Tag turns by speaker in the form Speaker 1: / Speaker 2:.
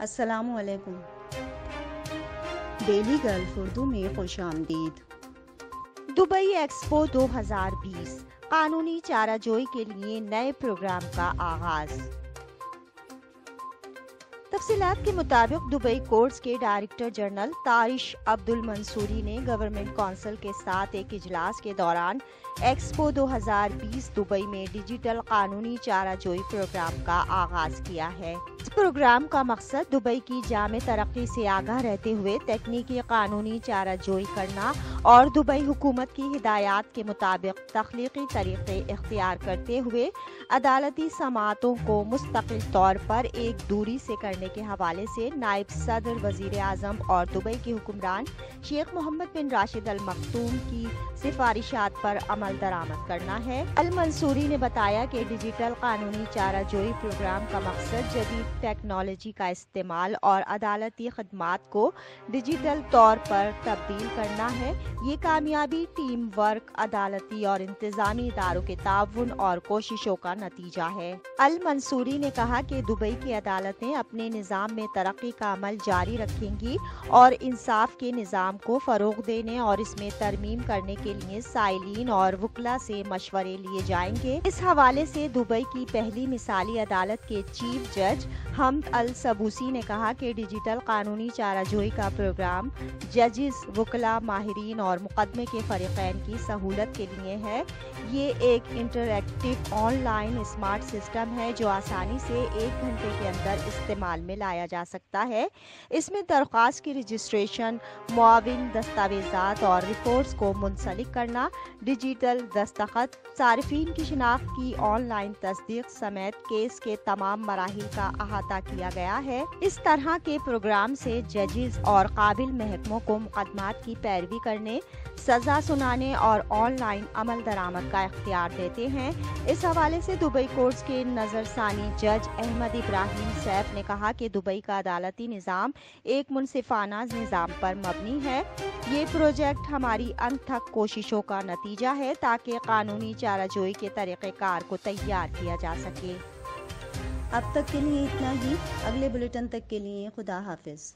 Speaker 1: السلام علیکم۔ Daily golf Urdu میں خوش آمدید۔
Speaker 2: دبئی ایکسپو 2020 قانونی چارہ جوئی کے لیے نئے پروگرام کا آغاز۔ تفصیلات کے مطابق دبئی کورٹس کے ڈائریکٹر جنرل طارش عبد المنصوری نے گورنمنٹ کونسل کے ساتھ ایک اجلاس کے دوران ایکسپو 2020 دبئی میں ڈیجیٹل قانونی چارہ جوئی پروگرام کا آغاز کیا ہے۔ اس پروگرام کا مقصد دبئی کی جامع ترقی سے آگاہ رہتے ہوئے تکنیکی قانونی چارہ جوئی کرنا اور دبئی حکومت کی ہدایات کے مطابق تخلیقی طریقے اختیار کرتے ہوئے عدالتی سماعتوں کو مستقل طور پر ایک دوری سے کرنے کے حوالے سے نائب صدر وزیر اعظم اور دبئی کے حکمران شیخ محمد بن راشد ال مکتوم کی سفارشات پر عمل درآمد کرنا ہے۔ المنصوری نے بتایا کہ ڈیجیٹل قانونی چارہ جوئی پروگرام کا مقصد جدید ٹیکنالوجی کا استعمال اور عدالتی خدمات کو ڈیجیٹل طور پر تبدیل کرنا ہے۔ یہ کامیابی ٹیم ورک، عدالتی اور انتظامی اداروں کے تعاون اور کوششوں کا نتیجہ ہے۔ المنصوری نے کہا کہ دبئی کی عدالتیں اپنے نظام میں ترقی کا عمل جاری رکھیں گی اور انصاف کے نظام کو فروغ دینے اور اس میں ترمیم کرنے کے لیے سائلین اور وکلاء سے مشورے لیے جائیں گے۔ اس حوالے سے دبئی کی پہلی مثالی عدالت کے چیف جج حمد السبوسی نے کہا کہ ڈیجیٹل قانونی چارہ جوئی کا پروگرام ججز، وکلاء، ماہرین اور مقدمے کے فریقین کی سہولت کے لیے ہے۔ یہ ایک interactive on line smart system ہے جو آسانی سے 1 گھنٹے کے اندر استعمال میں لایا جا سکتا ہے۔ اس میں درخواست کی رجسٹریشن، معاون دستاویزات اور رپورٹس کو منسلک کرنا، ڈیجیٹل دستخط، صارفین کی شناخت کی آن لائن تصدیق سمیت کیس کے تمام مراحل کا احاطہ کیا گیا ہے۔ اس طرح کے پروگرام سے ججز اور قابل محکموں کو مقدمات کی پیروی کرنے، سزا سنانے اور آن لائن عمل درآمد کا اختیار دیتے ہیں۔ اس حوالے سے دبئی کورٹس کے نظر ثانی جج احمد ابراہیم سیف نے کہا کہ دبئی کا عدالتی نظام ایک منصفانہ نظام پر مبنی ہے۔ یہ پروجیکٹ ہماری انتھک کوششوں کا نتیجہ ہے تاکہ قانونی چارہ جوئی کے طریقہ کار کو تیار کیا جا سکے۔
Speaker 1: اب تک کے لیے اتنا ہی۔ اگلے بلیٹن تک کے لیے خدا حافظ۔